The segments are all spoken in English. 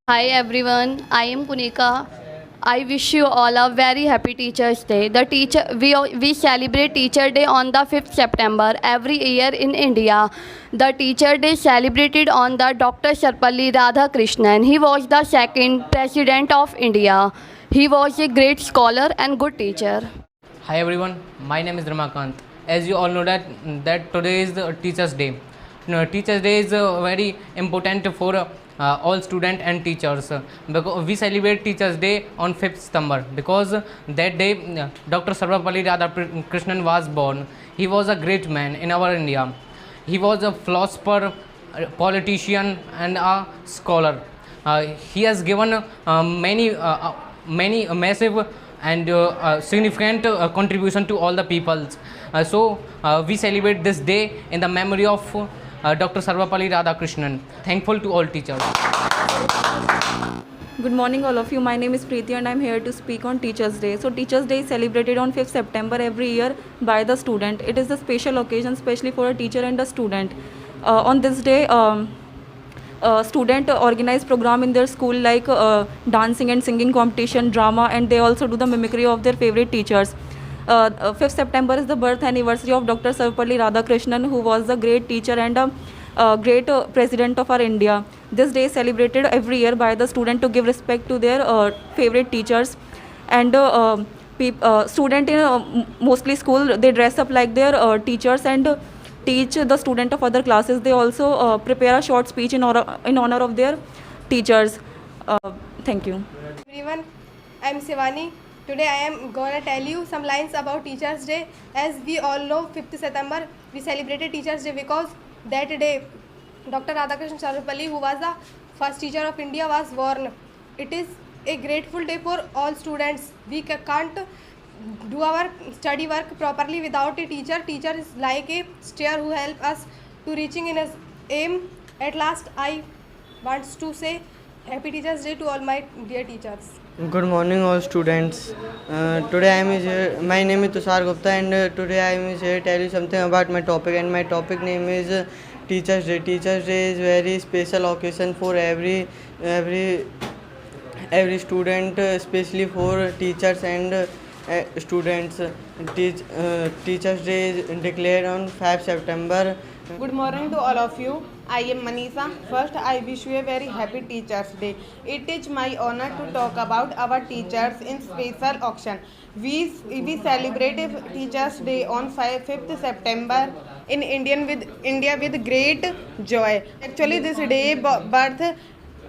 Hi everyone, I am Punika. I wish you all a very happy Teachers Day. We celebrate Teacher Day on the 5th September every year in India. The Teacher Day celebrated on the Dr. Sarpalli Radhakrishnan. He was the second President of India. He was a great scholar and good teacher. Hi everyone, my name is Ramakant. As you all know that today is the Teachers Day. Teachers Day is very important for all students and teachers because we celebrate Teachers Day on 5th September because that day Dr. Sarvapalli Radhakrishnan was born. He was a great man in our India. He was a philosopher, a politician, and a scholar. He has given many massive and significant contribution to all the peoples. We celebrate this day in the memory of Dr. Sarvapalli Radhakrishnan. Thankful to all teachers. Good morning all of you. My name is Preeti and I am here to speak on Teachers Day. So Teachers Day is celebrated on 5th September every year by the student. It is a special occasion especially for a teacher and a student. On this day, student organize program in their school like dancing and singing competition, drama, and they also do the mimicry of their favorite teachers. 5th September is the birth anniversary of Dr. Sarvapalli Radhakrishnan, who was a great teacher and a great president of our India. This day is celebrated every year by the student to give respect to their favorite teachers. And student in mostly school, they dress up like their teachers and teach the student of other classes. They also prepare a short speech in honor of their teachers. Thank you. Everyone, I am Shivani. Today I am gonna tell you some lines about Teachers Day. As we all know, 5th September we celebrated Teachers Day because that day Dr. Radhakrishnan Sarvapalli, who was the first teacher of India, was born. It is a grateful day for all students. We can't do our study work properly without a teacher. Teacher is like a stair who help us to reaching in his aim. At last, I want to say Happy Teachers Day to all my dear teachers. Good morning, all students. Today I am here. My name is Tushar Gupta, and today I am here to tell you something about my topic. And my topic name is Teachers Day. Teachers Day is very special occasion for every student, especially for teachers and students. Teachers Day is declared on 5 September. Good morning to all of you. I am Manisha. First, I wish you a very happy Teachers Day. It is my honor to talk about our teachers in special occasion. We celebrate Teachers Day on 5th September in India with great joy. Actually, this day birth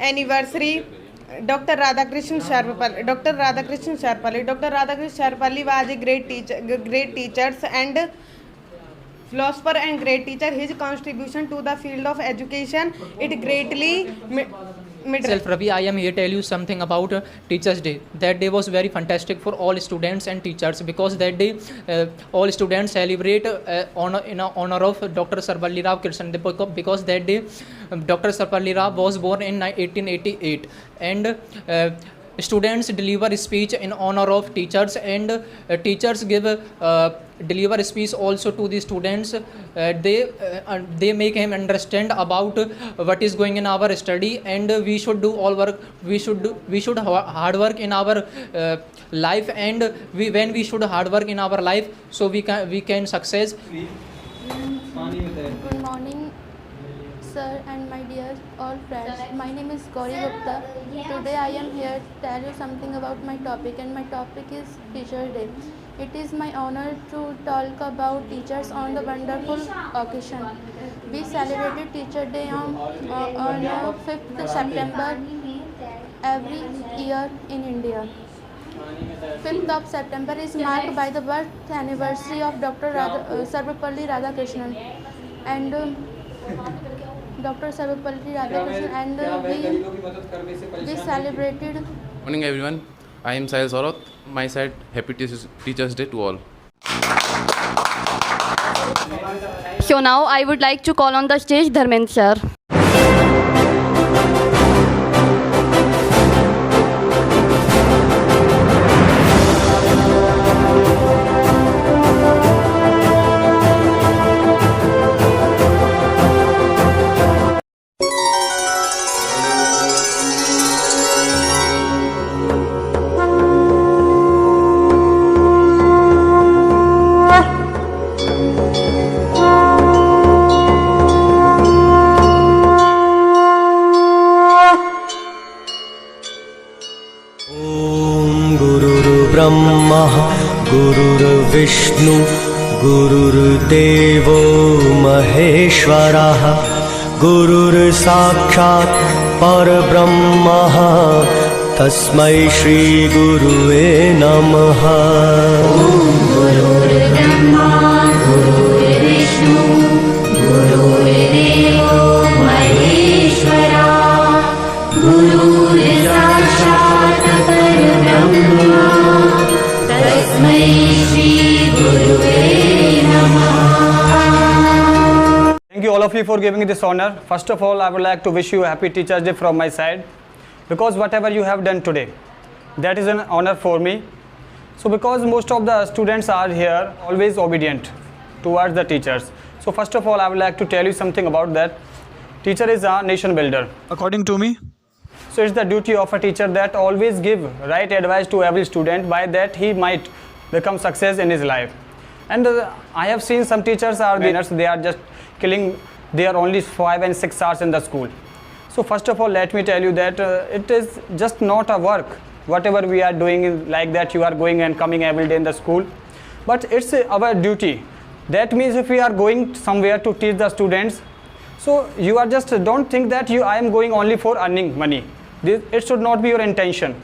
anniversary Dr. Radhakrishnan Sarvapalli. Dr. Radhakrishnan Sarvapalli was a great teacher and philosopher and great teacher. His contribution to the field of education it greatly Myself Ravi, I am here to tell you something about Teachers Day. That day was very fantastic for all students and teachers because that day all students celebrate in honor of Dr. Sarvapalli Radhakrishnan because that day Dr. Sarvapalli Radhakrishnan was born in 1888 and students deliver speech in honor of teachers and teachers deliver speech also to the students. They make him understand about what is going in our study and we should do all work. We should hard work in our life and when we should hard work in our life so we can success. Good morning, sir and my dear all friends. My name is Gauri Gupta. Today I am here to tell you something about my topic and my topic is Teacher Day. It is my honor to talk about teachers on the wonderful occasion. We celebrated Teacher Day on 5th September every year in India. 5th of September is marked by the birth anniversary of Dr. Sarvapalli Radhakrishnan and Dr. Sarvapalli Radhakrishnan and we celebrated. Morning everyone, I am Sahil Saurath. My side, happy Teachers Day to all. So now I would like to call on the stage Dharmendra sir. गुरुर्विष्णु गुरुर्देवो महेश्वरः गुरुर्साक्षात् परब्रह्मः तस्मै श्रीगुरुवे नमः। गुरुर्ब्रह्मा गुरुर्विष्णु गुरुर्देवो महेश्वरः गुरुर्साक्षात् परब्रह्मा तस्मै श्रीगुरुवे नमः। Thank you all of you for giving me this honor. First of all, I would like to wish you a happy Teachers Day from my side, because whatever you have done today, that is an honor for me. So because most of the students are here always obedient towards the teachers. So first of all, I would like to tell you something about that. Teacher is a nation builder, according to me. So it's the duty of a teacher that always give right advice to every student, by that he might become success in his life. And I have seen some teachers are winners, they are just killing their only 5 and 6 hours in the school. So first of all, let me tell you that it is just not a work, whatever we are doing like that, you are going and coming every day in the school, but it's our duty. That means if we are going somewhere to teach the students, so you are just, don't think that I am going only for earning money. It should not be your intention.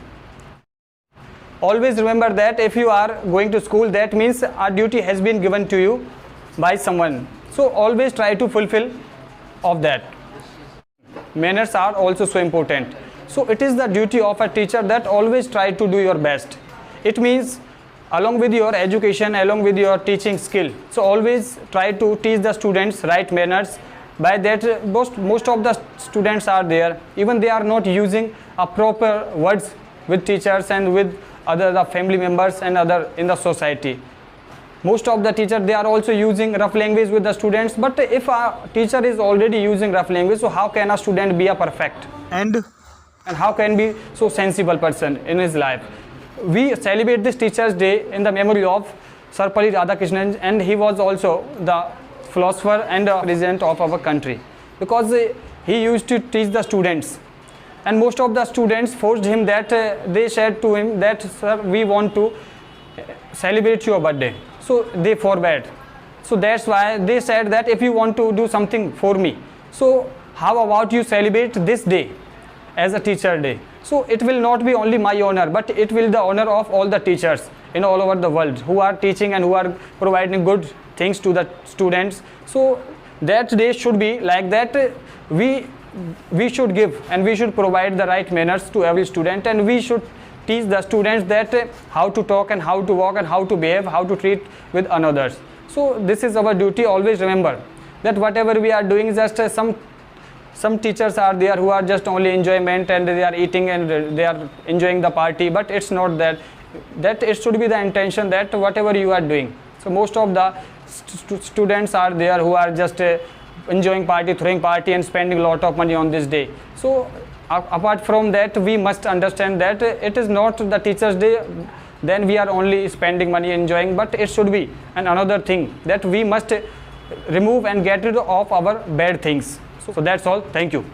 Always remember that if you are going to school, that means a duty has been given to you by someone. So always try to fulfill of that. Manners are also so important. So it is the duty of a teacher that always try to do your best. It means along with your education, along with your teaching skill, so always try to teach the students right manners. By that, most of the students are there, even they are not using a proper words with teachers and with other family members and other in the society. Most of the teachers, they are also using rough language with the students, but if a teacher is already using rough language, so how can a student be a perfect and how can be so sensible person in his life? We celebrate this Teachers Day in the memory of Sarvapalli Radhakrishnan, and he was also the philosopher and president of our country, because he used to teach the students, and most of the students forced him that they said to him that, sir, we want to celebrate your birthday, so they forbade. So that's why they said that if you want to do something for me, so how about you celebrate this day as a teacher day? So it will not be only my honor, but it will the honor of all the teachers in all over the world who are teaching and who are providing good things to the students. So that day should be like that. We should give and we should provide the right manners to every student, and we should teach the students that how to talk and how to walk and how to behave, how to treat with others. So this is our duty. Always remember that whatever we are doing, just some teachers are there who are just only enjoyment and they are eating and they are enjoying the party, but it's not that it should be the intention that whatever you are doing. So most of the students are there who are just enjoying party, throwing party and spending a lot of money on this day. So apart from that, we must understand that it is not the Teachers Day, then we are only spending money enjoying, but it should be another thing that we must remove and get rid of our bad things. So that's all. Thank you.